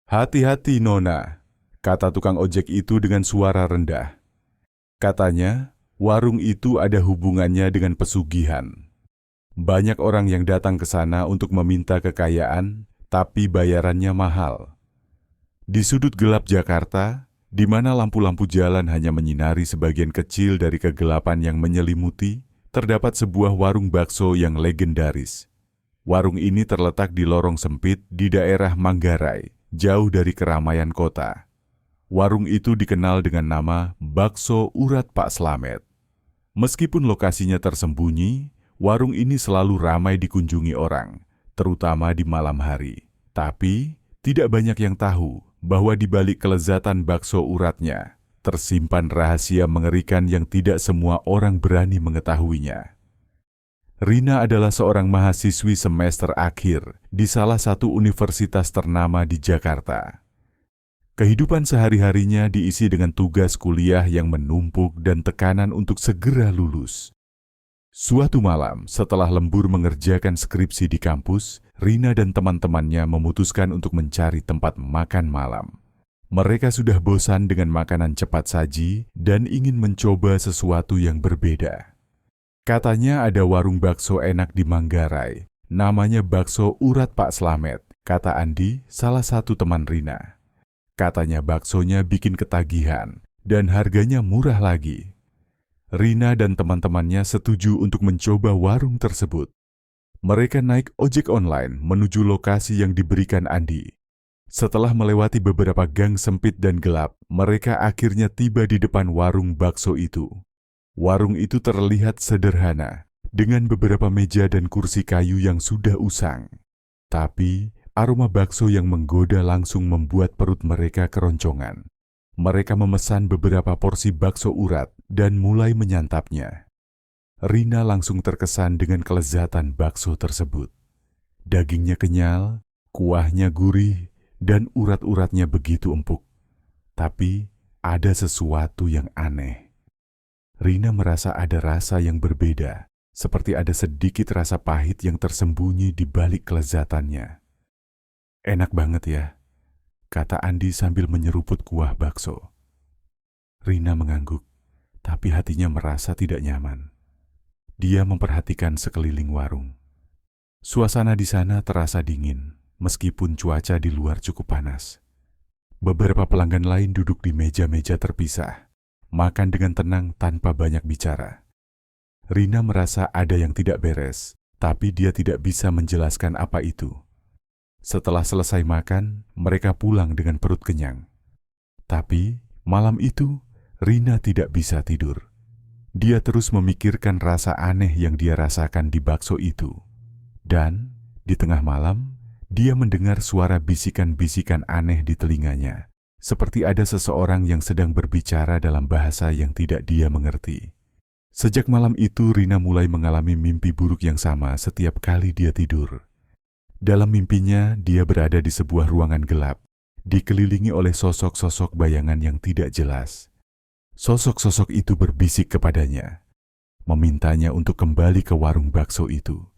Hati-hati Nona, kata tukang ojek itu dengan suara rendah. Katanya, warung itu ada hubungannya dengan pesugihan. Banyak orang yang datang ke sana untuk meminta kekayaan, tapi bayarannya mahal. Di sudut gelap Jakarta, di mana lampu-lampu jalan hanya menyinari sebagian kecil dari kegelapan yang menyelimuti, terdapat sebuah warung bakso yang legendaris. Warung ini terletak di lorong sempit di daerah Manggarai, jauh dari keramaian kota. Warung itu dikenal dengan nama Bakso Urat Pak Slamet. Meskipun lokasinya tersembunyi, warung ini selalu ramai dikunjungi orang, terutama di malam hari. Tapi, tidak banyak yang tahu bahwa di balik kelezatan bakso uratnya, tersimpan rahasia mengerikan yang tidak semua orang berani mengetahuinya. Rina adalah seorang mahasiswi semester akhir di salah satu universitas ternama di Jakarta. Kehidupan sehari-harinya diisi dengan tugas kuliah yang menumpuk dan tekanan untuk segera lulus. Suatu malam, setelah lembur mengerjakan skripsi di kampus, Rina dan teman-temannya memutuskan untuk mencari tempat makan malam. Mereka sudah bosan dengan makanan cepat saji dan ingin mencoba sesuatu yang berbeda. Katanya ada warung bakso enak di Manggarai, namanya Bakso Urat Pak Slamet, kata Andi, salah satu teman Rina. Katanya baksonya bikin ketagihan dan harganya murah lagi. Rina dan teman-temannya setuju untuk mencoba warung tersebut. Mereka naik ojek online menuju lokasi yang diberikan Andi. Setelah melewati beberapa gang sempit dan gelap, mereka akhirnya tiba di depan warung bakso itu. Warung itu terlihat sederhana, dengan beberapa meja dan kursi kayu yang sudah usang. Tapi, aroma bakso yang menggoda langsung membuat perut mereka keroncongan. Mereka memesan beberapa porsi bakso urat dan mulai menyantapnya. Rina langsung terkesan dengan kelezatan bakso tersebut. Dagingnya kenyal, kuahnya gurih, dan urat-uratnya begitu empuk. Tapi, ada sesuatu yang aneh. Rina merasa ada rasa yang berbeda, seperti ada sedikit rasa pahit yang tersembunyi di balik kelezatannya. Enak banget ya, kata Andi sambil menyeruput kuah bakso. Rina mengangguk, tapi hatinya merasa tidak nyaman. Dia memperhatikan sekeliling warung. Suasana di sana terasa dingin, meskipun cuaca di luar cukup panas. Beberapa pelanggan lain duduk di meja-meja terpisah, makan dengan tenang tanpa banyak bicara. Rina merasa ada yang tidak beres, tapi dia tidak bisa menjelaskan apa itu. Setelah selesai makan, mereka pulang dengan perut kenyang. Tapi, malam itu, Rina tidak bisa tidur. Dia terus memikirkan rasa aneh yang dia rasakan di bakso itu. Dan, di tengah malam, dia mendengar suara bisikan-bisikan aneh di telinganya. Seperti ada seseorang yang sedang berbicara dalam bahasa yang tidak dia mengerti. Sejak malam itu, Rina mulai mengalami mimpi buruk yang sama setiap kali dia tidur. Dalam mimpinya, dia berada di sebuah ruangan gelap, dikelilingi oleh sosok-sosok bayangan yang tidak jelas. Sosok-sosok itu berbisik kepadanya, memintanya untuk kembali ke warung bakso itu.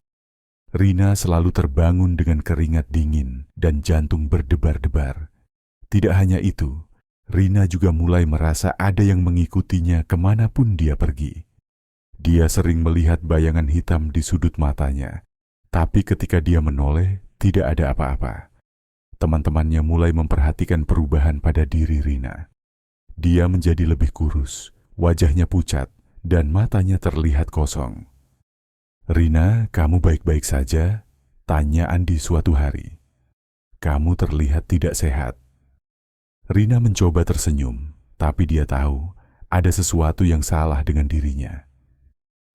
Rina selalu terbangun dengan keringat dingin dan jantung berdebar-debar. Tidak hanya itu, Rina juga mulai merasa ada yang mengikutinya kemanapun dia pergi. Dia sering melihat bayangan hitam di sudut matanya, tapi ketika dia menoleh, tidak ada apa-apa. Teman-temannya mulai memperhatikan perubahan pada diri Rina. Dia menjadi lebih kurus, wajahnya pucat, dan matanya terlihat kosong. "Rina, kamu baik-baik saja?" tanya Andi suatu hari. "Kamu terlihat tidak sehat." Rina mencoba tersenyum, tapi dia tahu ada sesuatu yang salah dengan dirinya.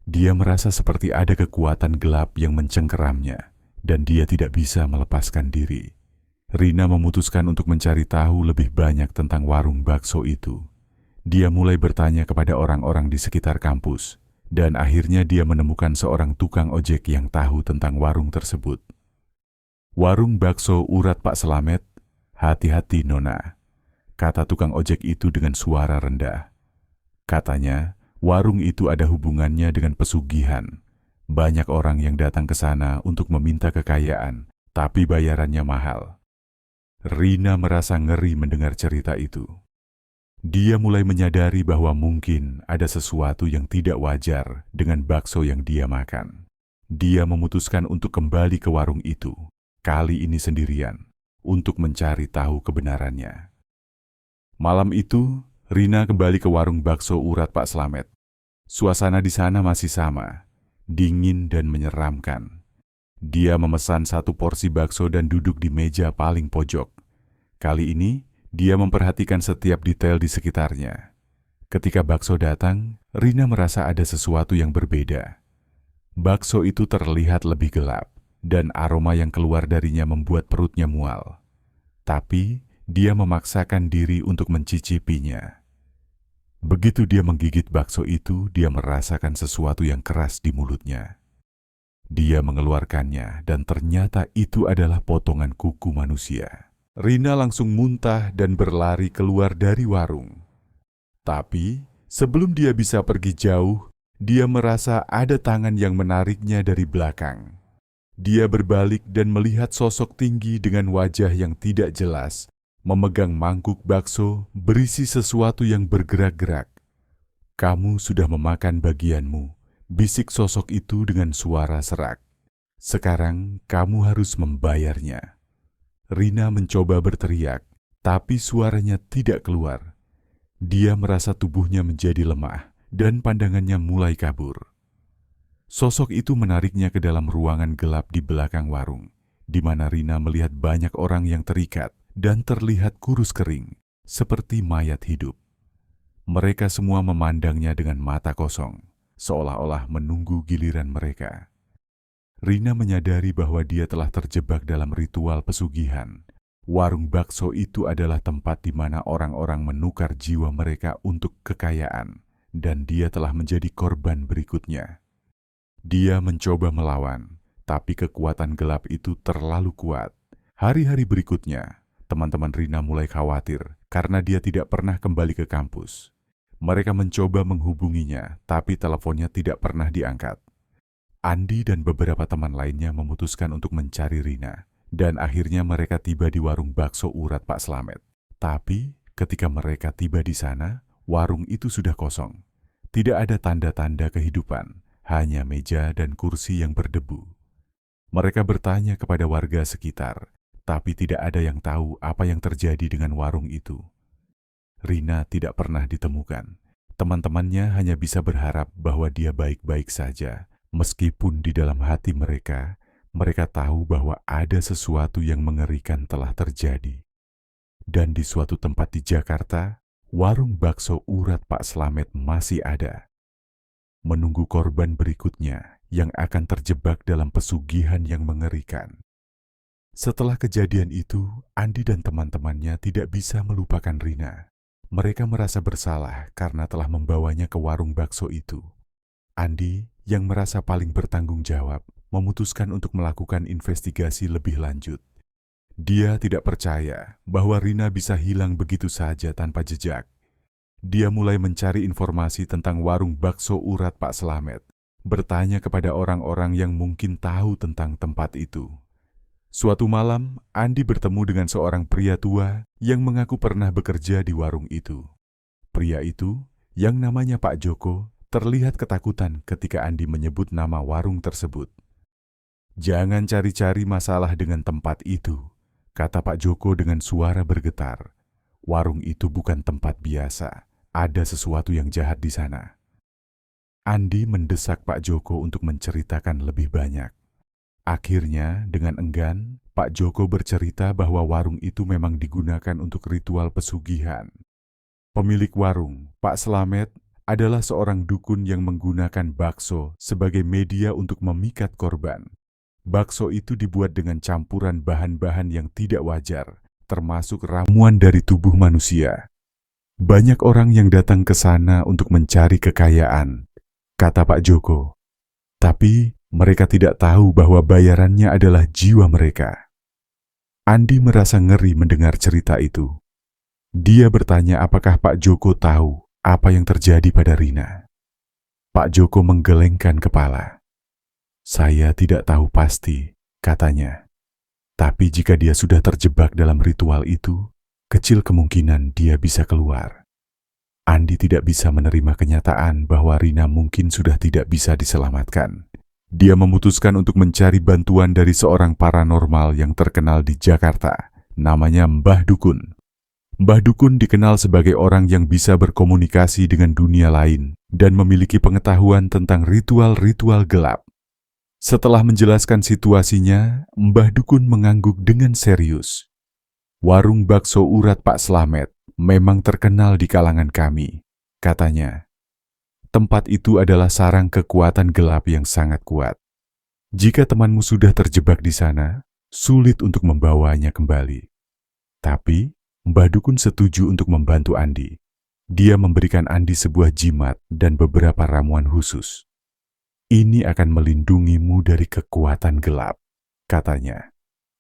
Dia merasa seperti ada kekuatan gelap yang mencengkeramnya, dan dia tidak bisa melepaskan diri. Rina memutuskan untuk mencari tahu lebih banyak tentang warung bakso itu. Dia mulai bertanya kepada orang-orang di sekitar kampus, dan akhirnya dia menemukan seorang tukang ojek yang tahu tentang warung tersebut. "Warung bakso urat Pak Slamet, hati-hati Nona," kata tukang ojek itu dengan suara rendah. Katanya, warung itu ada hubungannya dengan pesugihan. Banyak orang yang datang ke sana untuk meminta kekayaan, tapi bayarannya mahal. Rina merasa ngeri mendengar cerita itu. Dia mulai menyadari bahwa mungkin ada sesuatu yang tidak wajar dengan bakso yang dia makan. Dia memutuskan untuk kembali ke warung itu, kali ini sendirian, untuk mencari tahu kebenarannya. Malam itu, Rina kembali ke warung bakso urat Pak Slamet. Suasana di sana masih sama, dingin dan menyeramkan. Dia memesan 1 porsi bakso dan duduk di meja paling pojok. Kali ini, dia memperhatikan setiap detail di sekitarnya. Ketika bakso datang, Rina merasa ada sesuatu yang berbeda. Bakso itu terlihat lebih gelap, dan aroma yang keluar darinya membuat perutnya mual. Tapi, dia memaksakan diri untuk mencicipinya. Begitu dia menggigit bakso itu, dia merasakan sesuatu yang keras di mulutnya. Dia mengeluarkannya, dan ternyata itu adalah potongan kuku manusia. Rina langsung muntah dan berlari keluar dari warung. Tapi, sebelum dia bisa pergi jauh, dia merasa ada tangan yang menariknya dari belakang. Dia berbalik dan melihat sosok tinggi dengan wajah yang tidak jelas, memegang mangkuk bakso berisi sesuatu yang bergerak-gerak. "Kamu sudah memakan bagianmu," bisik sosok itu dengan suara serak. "Sekarang kamu harus membayarnya." Rina mencoba berteriak, tapi suaranya tidak keluar. Dia merasa tubuhnya menjadi lemah dan pandangannya mulai kabur. Sosok itu menariknya ke dalam ruangan gelap di belakang warung, di mana Rina melihat banyak orang yang terikat dan terlihat kurus kering, seperti mayat hidup. Mereka semua memandangnya dengan mata kosong, seolah-olah menunggu giliran mereka. Rina menyadari bahwa dia telah terjebak dalam ritual pesugihan. Warung bakso itu adalah tempat di mana orang-orang menukar jiwa mereka untuk kekayaan, dan dia telah menjadi korban berikutnya. Dia mencoba melawan, tapi kekuatan gelap itu terlalu kuat. Hari-hari berikutnya, teman-teman Rina mulai khawatir karena dia tidak pernah kembali ke kampus. Mereka mencoba menghubunginya, tapi teleponnya tidak pernah diangkat. Andi dan beberapa teman lainnya memutuskan untuk mencari Rina, dan akhirnya mereka tiba di warung bakso urat Pak Slamet. Tapi ketika mereka tiba di sana, warung itu sudah kosong. Tidak ada tanda-tanda kehidupan, hanya meja dan kursi yang berdebu. Mereka bertanya kepada warga sekitar, tapi tidak ada yang tahu apa yang terjadi dengan warung itu. Rina tidak pernah ditemukan. Teman-temannya hanya bisa berharap bahwa dia baik-baik saja. Meskipun di dalam hati mereka, mereka tahu bahwa ada sesuatu yang mengerikan telah terjadi. Dan di suatu tempat di Jakarta, warung bakso urat Pak Slamet masih ada. Menunggu korban berikutnya yang akan terjebak dalam pesugihan yang mengerikan. Setelah kejadian itu, Andi dan teman-temannya tidak bisa melupakan Rina. Mereka merasa bersalah karena telah membawanya ke warung bakso itu. Andi, yang merasa paling bertanggung jawab, memutuskan untuk melakukan investigasi lebih lanjut. Dia tidak percaya bahwa Rina bisa hilang begitu saja tanpa jejak. Dia mulai mencari informasi tentang warung bakso urat Pak Slamet, bertanya kepada orang-orang yang mungkin tahu tentang tempat itu. Suatu malam, Andi bertemu dengan seorang pria tua yang mengaku pernah bekerja di warung itu. Pria itu, yang namanya Pak Joko, terlihat ketakutan ketika Andi menyebut nama warung tersebut. "Jangan cari-cari masalah dengan tempat itu," kata Pak Joko dengan suara bergetar. "Warung itu bukan tempat biasa, ada sesuatu yang jahat di sana." Andi mendesak Pak Joko untuk menceritakan lebih banyak. Akhirnya, dengan enggan, Pak Joko bercerita bahwa warung itu memang digunakan untuk ritual pesugihan. Pemilik warung, Pak Slamet, adalah seorang dukun yang menggunakan bakso sebagai media untuk memikat korban. Bakso itu dibuat dengan campuran bahan-bahan yang tidak wajar, termasuk ramuan dari tubuh manusia. "Banyak orang yang datang ke sana untuk mencari kekayaan," kata Pak Joko. "Tapi mereka tidak tahu bahwa bayarannya adalah jiwa mereka." Andi merasa ngeri mendengar cerita itu. Dia bertanya apakah Pak Joko tahu apa yang terjadi pada Rina. Pak Joko menggelengkan kepala. "Saya tidak tahu pasti," katanya. Tapi jika dia sudah terjebak dalam ritual itu, kecil kemungkinan dia bisa keluar. Andi tidak bisa menerima kenyataan bahwa Rina mungkin sudah tidak bisa diselamatkan. Dia memutuskan untuk mencari bantuan dari seorang paranormal yang terkenal di Jakarta, namanya Mbah Dukun. Mbah Dukun dikenal sebagai orang yang bisa berkomunikasi dengan dunia lain dan memiliki pengetahuan tentang ritual-ritual gelap. Setelah menjelaskan situasinya, Mbah Dukun mengangguk dengan serius. "Warung bakso urat Pak Slamet memang terkenal di kalangan kami," katanya. "Tempat itu adalah sarang kekuatan gelap yang sangat kuat. Jika temanmu sudah terjebak di sana, sulit untuk membawanya kembali." Tapi, Mbah Dukun setuju untuk membantu Andi. Dia memberikan Andi sebuah jimat dan beberapa ramuan khusus. "Ini akan melindungimu dari kekuatan gelap," katanya.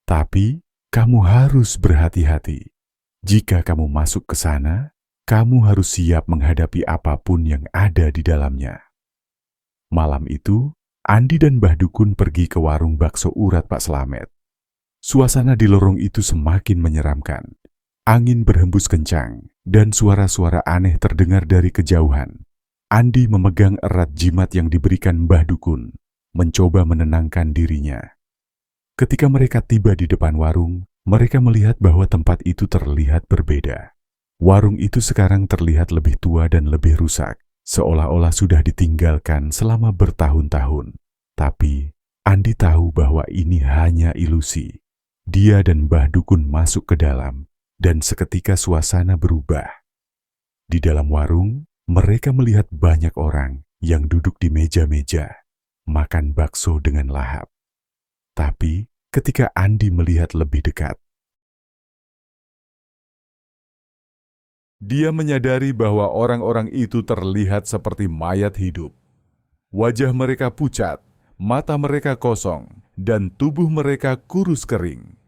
"Tapi, kamu harus berhati-hati. Jika kamu masuk ke sana, kamu harus siap menghadapi apapun yang ada di dalamnya." Malam itu, Andi dan Mbah Dukun pergi ke warung bakso urat Pak Slamet. Suasana di lorong itu semakin menyeramkan. Angin berhembus kencang, dan suara-suara aneh terdengar dari kejauhan. Andi memegang erat jimat yang diberikan Mbah Dukun, mencoba menenangkan dirinya. Ketika mereka tiba di depan warung, mereka melihat bahwa tempat itu terlihat berbeda. Warung itu sekarang terlihat lebih tua dan lebih rusak, seolah-olah sudah ditinggalkan selama bertahun-tahun. Tapi, Andi tahu bahwa ini hanya ilusi. Dia dan Mbah Dukun masuk ke dalam, dan seketika suasana berubah. Di dalam warung, mereka melihat banyak orang yang duduk di meja-meja, makan bakso dengan lahap. Tapi ketika Andi melihat lebih dekat, dia menyadari bahwa orang-orang itu terlihat seperti mayat hidup. Wajah mereka pucat, mata mereka kosong, dan tubuh mereka kurus kering.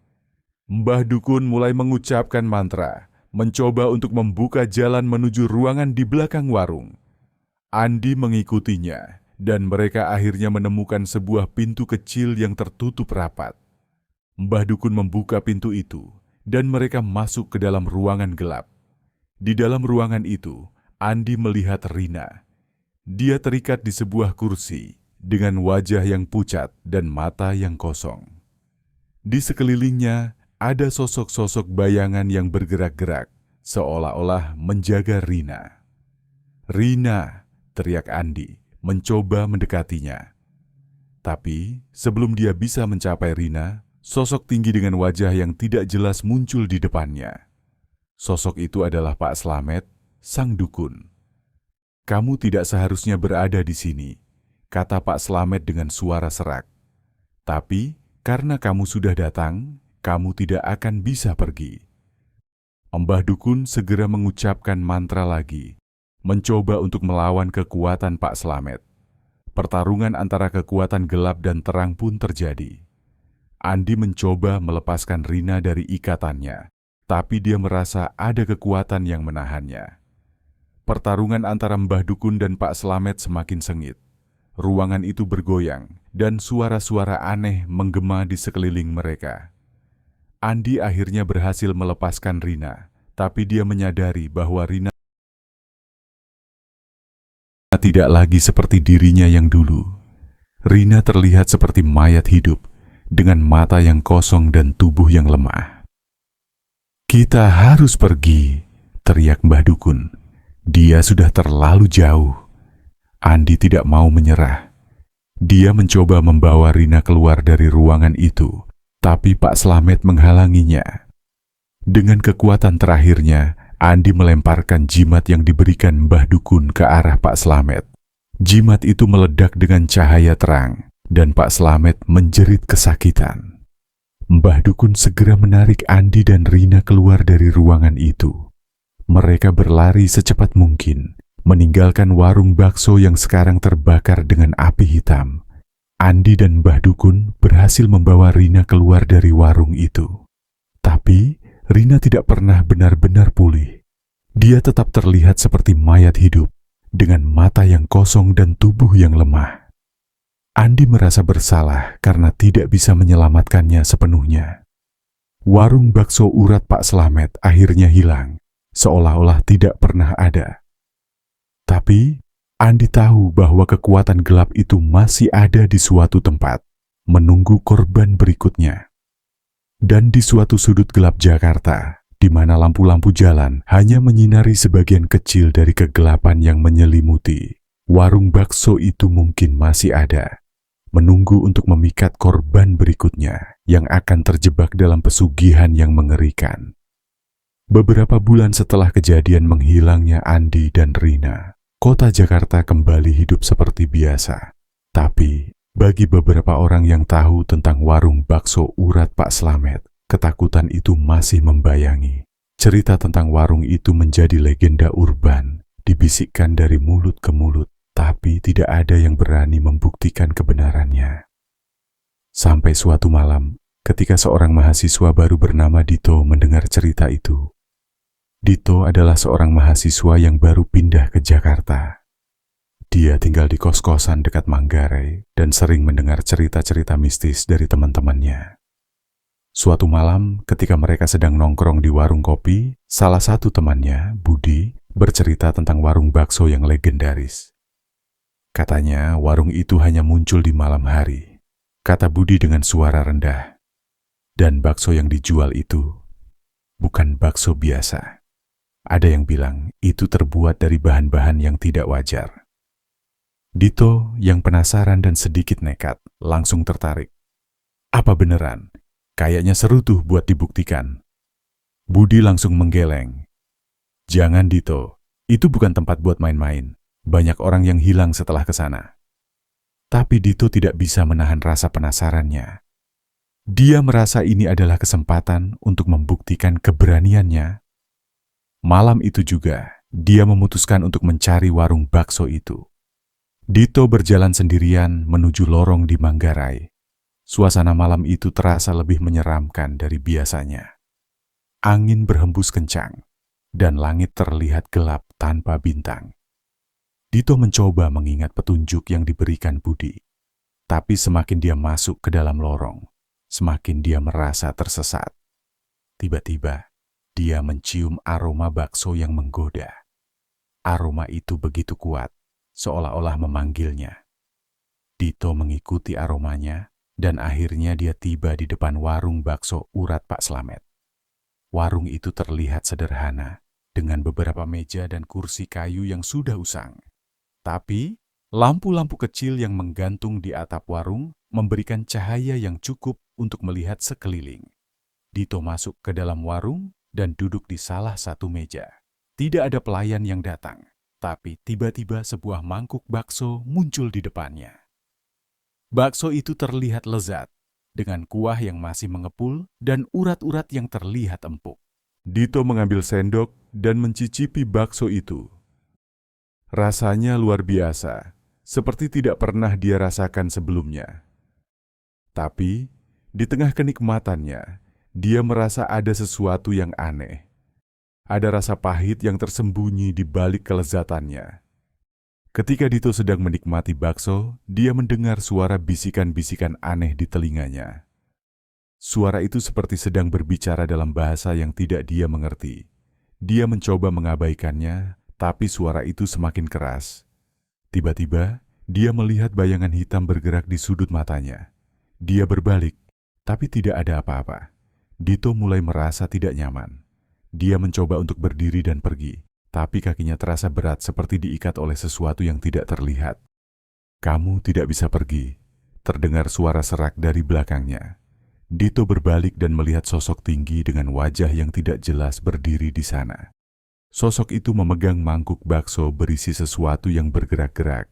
Mbah Dukun mulai mengucapkan mantra, mencoba untuk membuka jalan menuju ruangan di belakang warung. Andi mengikutinya, dan mereka akhirnya menemukan sebuah pintu kecil yang tertutup rapat. Mbah Dukun membuka pintu itu, dan mereka masuk ke dalam ruangan gelap. Di dalam ruangan itu, Andi melihat Rina. Dia terikat di sebuah kursi, dengan wajah yang pucat dan mata yang kosong. Di sekelilingnya, ada sosok-sosok bayangan yang bergerak-gerak, seolah-olah menjaga Rina. "Rina!" teriak Andi, mencoba mendekatinya. Tapi, sebelum dia bisa mencapai Rina, sosok tinggi dengan wajah yang tidak jelas muncul di depannya. Sosok itu adalah Pak Slamet, sang dukun. "Kamu tidak seharusnya berada di sini," kata Pak Slamet dengan suara serak. "Tapi, karena kamu sudah datang, kamu tidak akan bisa pergi." Mbah Dukun segera mengucapkan mantra lagi, mencoba untuk melawan kekuatan Pak Slamet. Pertarungan antara kekuatan gelap dan terang pun terjadi. Andi mencoba melepaskan Rina dari ikatannya, tapi dia merasa ada kekuatan yang menahannya. Pertarungan antara Mbah Dukun dan Pak Slamet semakin sengit. Ruangan itu bergoyang, dan suara-suara aneh menggema di sekeliling mereka. Andi akhirnya berhasil melepaskan Rina, tapi dia menyadari bahwa Rina tidak lagi seperti dirinya yang dulu. Rina terlihat seperti mayat hidup, dengan mata yang kosong dan tubuh yang lemah. "Kita harus pergi," teriak Mbah Dukun. Dia sudah terlalu jauh. Andi tidak mau menyerah. Dia mencoba membawa Rina keluar dari ruangan itu, tapi Pak Slamet menghalanginya. Dengan kekuatan terakhirnya, Andi melemparkan jimat yang diberikan Mbah Dukun ke arah Pak Slamet. Jimat itu meledak dengan cahaya terang, dan Pak Slamet menjerit kesakitan. Mbah Dukun segera menarik Andi dan Rina keluar dari ruangan itu. Mereka berlari secepat mungkin, meninggalkan warung bakso yang sekarang terbakar dengan api hitam. Andi dan Mbah Dukun berhasil membawa Rina keluar dari warung itu. Tapi, Rina tidak pernah benar-benar pulih. Dia tetap terlihat seperti mayat hidup, dengan mata yang kosong dan tubuh yang lemah. Andi merasa bersalah karena tidak bisa menyelamatkannya sepenuhnya. Warung bakso urat Pak Slamet akhirnya hilang, seolah-olah tidak pernah ada. Tapi, Andi tahu bahwa kekuatan gelap itu masih ada di suatu tempat, menunggu korban berikutnya. Dan di suatu sudut gelap Jakarta, di mana lampu-lampu jalan hanya menyinari sebagian kecil dari kegelapan yang menyelimuti, warung bakso itu mungkin masih ada, menunggu untuk memikat korban berikutnya yang akan terjebak dalam pesugihan yang mengerikan. Beberapa bulan setelah kejadian menghilangnya Andi dan Rina, kota Jakarta kembali hidup seperti biasa. Tapi, bagi beberapa orang yang tahu tentang warung bakso urat Pak Slamet, ketakutan itu masih membayangi. Cerita tentang warung itu menjadi legenda urban, dibisikkan dari mulut ke mulut, tapi tidak ada yang berani membuktikan kebenarannya. Sampai suatu malam, ketika seorang mahasiswa baru bernama Dito mendengar cerita itu. Dito adalah seorang mahasiswa yang baru pindah ke Jakarta. Dia tinggal di kos-kosan dekat Manggarai dan sering mendengar cerita-cerita mistis dari teman-temannya. Suatu malam, ketika mereka sedang nongkrong di warung kopi, salah satu temannya, Budi, bercerita tentang warung bakso yang legendaris. Katanya, warung itu hanya muncul di malam hari, kata Budi dengan suara rendah. Dan bakso yang dijual itu bukan bakso biasa. Ada yang bilang itu terbuat dari bahan-bahan yang tidak wajar. Dito yang penasaran dan sedikit nekat langsung tertarik. Apa beneran? Kayaknya seru tuh buat dibuktikan. Budi langsung menggeleng. Jangan Dito, itu bukan tempat buat main-main. Banyak orang yang hilang setelah ke sana. Tapi Dito tidak bisa menahan rasa penasarannya. Dia merasa ini adalah kesempatan untuk membuktikan keberaniannya. Malam itu juga, dia memutuskan untuk mencari warung bakso itu. Dito berjalan sendirian menuju lorong di Manggarai. Suasana malam itu terasa lebih menyeramkan dari biasanya. Angin berhembus kencang, dan langit terlihat gelap tanpa bintang. Dito mencoba mengingat petunjuk yang diberikan Budi. Tapi semakin dia masuk ke dalam lorong, semakin dia merasa tersesat. Tiba-tiba, dia mencium aroma bakso yang menggoda. Aroma itu begitu kuat, seolah-olah memanggilnya. Dito mengikuti aromanya, dan akhirnya dia tiba di depan warung bakso urat Pak Slamet. Warung itu terlihat sederhana, dengan beberapa meja dan kursi kayu yang sudah usang. Tapi, lampu-lampu kecil yang menggantung di atap warung memberikan cahaya yang cukup untuk melihat sekeliling. Dito masuk ke dalam warung dan duduk di salah satu meja. Tidak ada pelayan yang datang. Tapi tiba-tiba sebuah mangkuk bakso muncul di depannya. Bakso itu terlihat lezat, dengan kuah yang masih mengepul dan urat-urat yang terlihat empuk. Dito mengambil sendok dan mencicipi bakso itu. Rasanya luar biasa, seperti tidak pernah dia rasakan sebelumnya. Tapi, di tengah kenikmatannya, dia merasa ada sesuatu yang aneh. Ada rasa pahit yang tersembunyi di balik kelezatannya. Ketika Dito sedang menikmati bakso, dia mendengar suara bisikan-bisikan aneh di telinganya. Suara itu seperti sedang berbicara dalam bahasa yang tidak dia mengerti. Dia mencoba mengabaikannya, tapi suara itu semakin keras. Tiba-tiba, dia melihat bayangan hitam bergerak di sudut matanya. Dia berbalik, tapi tidak ada apa-apa. Dito mulai merasa tidak nyaman. Dia mencoba untuk berdiri dan pergi, tapi kakinya terasa berat seperti diikat oleh sesuatu yang tidak terlihat. "Kamu tidak bisa pergi," terdengar suara serak dari belakangnya. Dito berbalik dan melihat sosok tinggi dengan wajah yang tidak jelas berdiri di sana. Sosok itu memegang mangkuk bakso berisi sesuatu yang bergerak-gerak.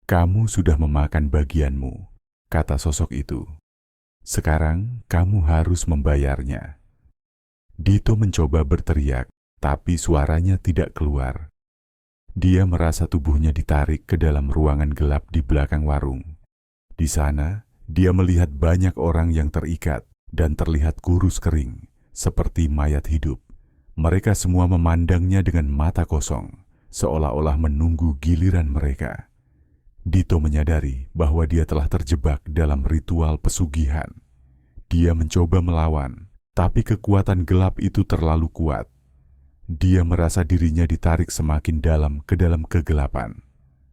"Kamu sudah memakan bagianmu," kata sosok itu. "Sekarang kamu harus membayarnya." Dito mencoba berteriak, tapi suaranya tidak keluar. Dia merasa tubuhnya ditarik ke dalam ruangan gelap di belakang warung. Di sana, dia melihat banyak orang yang terikat dan terlihat kurus kering, seperti mayat hidup. Mereka semua memandangnya dengan mata kosong, seolah-olah menunggu giliran mereka. Dito menyadari bahwa dia telah terjebak dalam ritual pesugihan. Dia mencoba melawan, Tapi kekuatan gelap itu terlalu kuat. Dia merasa dirinya ditarik semakin dalam ke dalam kegelapan.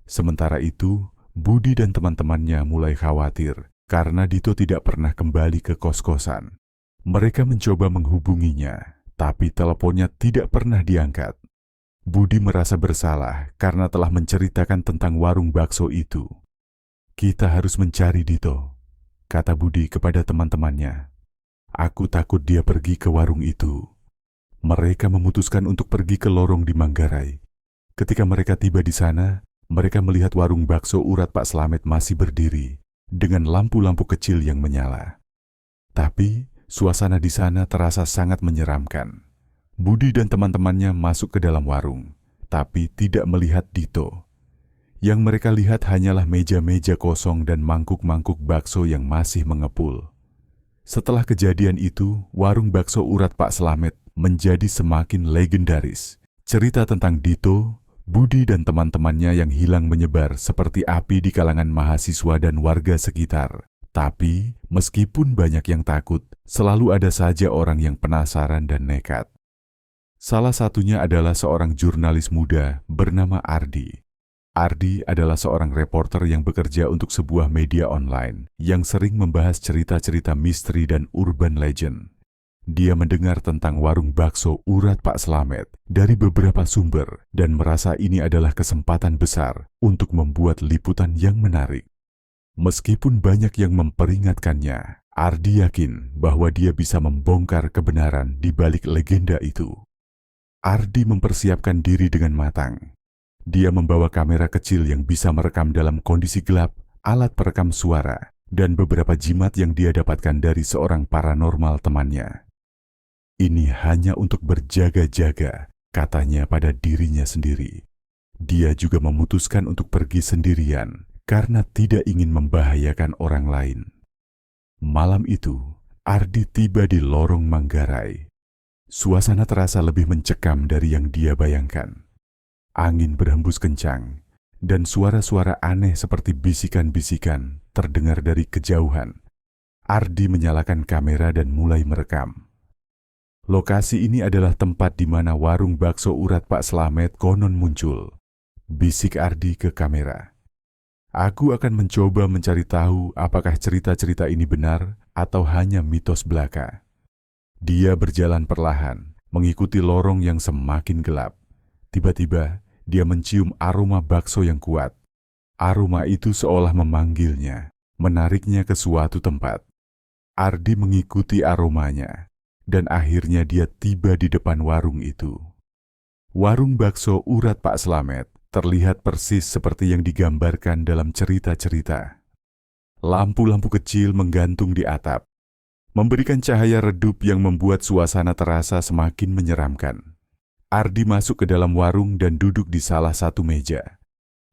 Sementara itu, Budi dan teman-temannya mulai khawatir karena Dito tidak pernah kembali ke kos-kosan. Mereka mencoba menghubunginya, tapi teleponnya tidak pernah diangkat. Budi merasa bersalah karena telah menceritakan tentang warung bakso itu. "Kita harus mencari Dito," kata Budi kepada teman-temannya. "Aku takut dia pergi ke warung itu." Mereka memutuskan untuk pergi ke lorong di Manggarai. Ketika mereka tiba di sana, mereka melihat warung bakso urat Pak Slamet masih berdiri dengan lampu-lampu kecil yang menyala. Tapi suasana di sana terasa sangat menyeramkan. Budi dan teman-temannya masuk ke dalam warung, tapi tidak melihat Dito. Yang mereka lihat hanyalah meja-meja kosong dan mangkuk-mangkuk bakso yang masih mengepul. Setelah kejadian itu, warung bakso urat Pak Slamet menjadi semakin legendaris. Cerita tentang Dito, Budi dan teman-temannya yang hilang menyebar seperti api di kalangan mahasiswa dan warga sekitar. Tapi, meskipun banyak yang takut, selalu ada saja orang yang penasaran dan nekat. Salah satunya adalah seorang jurnalis muda bernama Ardi. Ardi adalah seorang reporter yang bekerja untuk sebuah media online yang sering membahas cerita-cerita misteri dan urban legend. Dia mendengar tentang warung bakso urat Pak Slamet dari beberapa sumber dan merasa ini adalah kesempatan besar untuk membuat liputan yang menarik. Meskipun banyak yang memperingatkannya, Ardi yakin bahwa dia bisa membongkar kebenaran di balik legenda itu. Ardi mempersiapkan diri dengan matang. Dia membawa kamera kecil yang bisa merekam dalam kondisi gelap, alat perekam suara, dan beberapa jimat yang dia dapatkan dari seorang paranormal temannya. "Ini hanya untuk berjaga-jaga," katanya pada dirinya sendiri. Dia juga memutuskan untuk pergi sendirian karena tidak ingin membahayakan orang lain. Malam itu, Ardi tiba di lorong Manggarai. Suasana terasa lebih mencekam dari yang dia bayangkan. Angin berhembus kencang, dan suara-suara aneh seperti bisikan-bisikan terdengar dari kejauhan. Ardi menyalakan kamera dan mulai merekam. Lokasi ini adalah tempat di mana warung bakso urat Pak Slamet konon muncul. Bisik Ardi ke kamera. "Aku akan mencoba mencari tahu apakah cerita-cerita ini benar atau hanya mitos belaka." Dia berjalan perlahan, mengikuti lorong yang semakin gelap. Tiba-tiba, dia mencium aroma bakso yang kuat. Aroma itu seolah memanggilnya, menariknya ke suatu tempat. Ardi mengikuti aromanya, dan akhirnya dia tiba di depan warung itu. Warung bakso urat Pak Slamet terlihat persis seperti yang digambarkan dalam cerita-cerita. Lampu-lampu kecil menggantung di atap, memberikan cahaya redup yang membuat suasana terasa semakin menyeramkan. Ardi masuk ke dalam warung dan duduk di salah satu meja.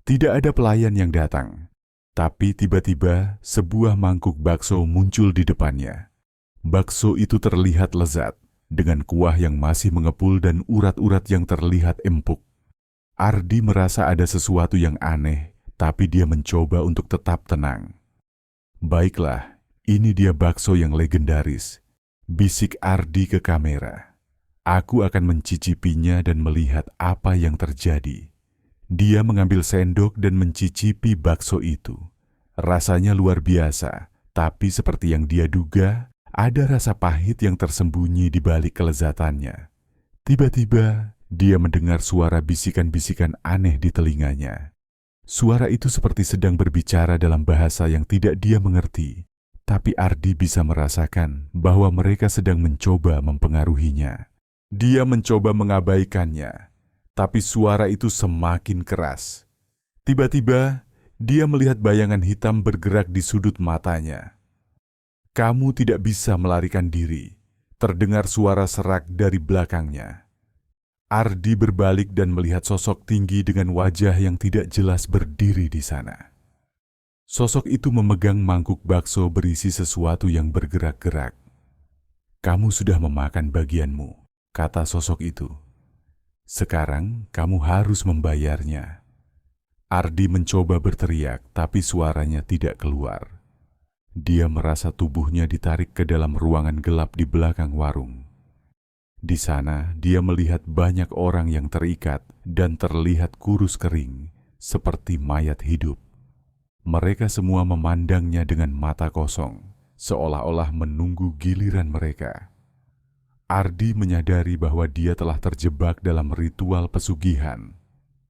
Tidak ada pelayan yang datang, tapi tiba-tiba sebuah mangkuk bakso muncul di depannya. Bakso itu terlihat lezat, dengan kuah yang masih mengepul dan urat-urat yang terlihat empuk. Ardi merasa ada sesuatu yang aneh, tapi dia mencoba untuk tetap tenang. "Baiklah, ini dia bakso yang legendaris," bisik Ardi ke kamera. "Aku akan mencicipinya dan melihat apa yang terjadi." Dia mengambil sendok dan mencicipi bakso itu. Rasanya luar biasa, tapi seperti yang dia duga, ada rasa pahit yang tersembunyi di balik kelezatannya. Tiba-tiba, dia mendengar suara bisikan-bisikan aneh di telinganya. Suara itu seperti sedang berbicara dalam bahasa yang tidak dia mengerti, tapi Ardi bisa merasakan bahwa mereka sedang mencoba mempengaruhinya. Dia mencoba mengabaikannya, tapi suara itu semakin keras. Tiba-tiba, dia melihat bayangan hitam bergerak di sudut matanya. "Kamu tidak bisa melarikan diri," terdengar suara serak dari belakangnya. Ardi berbalik dan melihat sosok tinggi dengan wajah yang tidak jelas berdiri di sana. Sosok itu memegang mangkuk bakso berisi sesuatu yang bergerak-gerak. "Kamu sudah memakan bagianmu," kata sosok itu. "Sekarang kamu harus membayarnya." Ardi mencoba berteriak, tapi suaranya tidak keluar. Dia merasa tubuhnya ditarik ke dalam ruangan gelap di belakang warung. Di sana, dia melihat banyak orang yang terikat dan terlihat kurus kering, seperti mayat hidup. Mereka semua memandangnya dengan mata kosong, seolah-olah menunggu giliran mereka. Ardi menyadari bahwa dia telah terjebak dalam ritual pesugihan.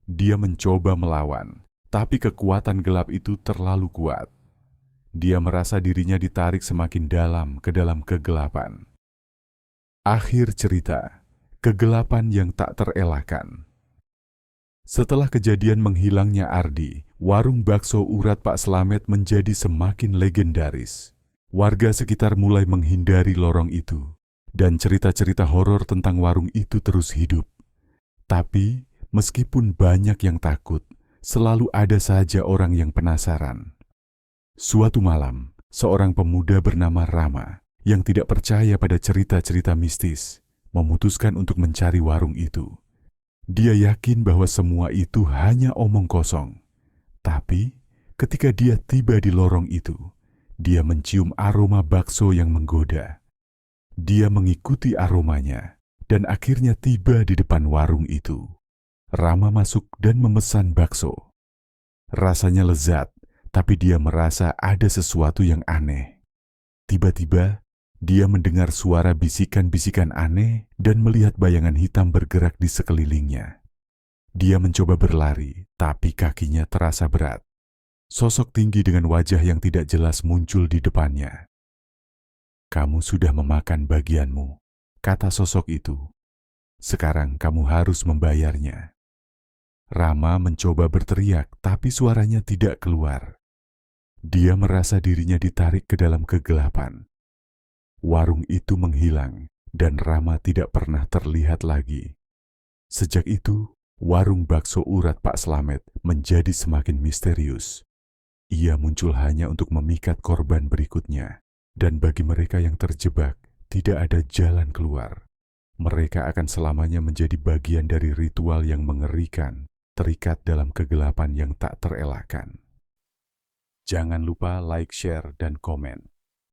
Dia mencoba melawan, tapi kekuatan gelap itu terlalu kuat. Dia merasa dirinya ditarik semakin dalam ke dalam kegelapan. Akhir cerita, kegelapan yang tak terelakkan. Setelah kejadian menghilangnya Ardi, warung bakso urat Pak Slamet menjadi semakin legendaris. Warga sekitar mulai menghindari lorong itu, dan cerita-cerita horor tentang warung itu terus hidup. Tapi, meskipun banyak yang takut, selalu ada saja orang yang penasaran. Suatu malam, seorang pemuda bernama Rama yang tidak percaya pada cerita-cerita mistis memutuskan untuk mencari warung itu. Dia yakin bahwa semua itu hanya omong kosong. Tapi, ketika dia tiba di lorong itu, dia mencium aroma bakso yang menggoda. Dia mengikuti aromanya dan akhirnya tiba di depan warung itu. Rama masuk dan memesan bakso. Rasanya lezat, tapi dia merasa ada sesuatu yang aneh. Tiba-tiba, dia mendengar suara bisikan-bisikan aneh dan melihat bayangan hitam bergerak di sekelilingnya. Dia mencoba berlari, tapi kakinya terasa berat. Sosok tinggi dengan wajah yang tidak jelas muncul di depannya. "Kamu sudah memakan bagianmu," kata sosok itu. "Sekarang kamu harus membayarnya." Rama mencoba berteriak, tapi suaranya tidak keluar. Dia merasa dirinya ditarik ke dalam kegelapan. Warung itu menghilang, dan Rama tidak pernah terlihat lagi. Sejak itu, warung bakso urat Pak Slamet menjadi semakin misterius. Ia muncul hanya untuk memikat korban berikutnya. Dan bagi mereka yang terjebak, tidak ada jalan keluar. Mereka akan selamanya menjadi bagian dari ritual yang mengerikan, terikat dalam kegelapan yang tak terelakkan. Jangan lupa like, share, dan komen.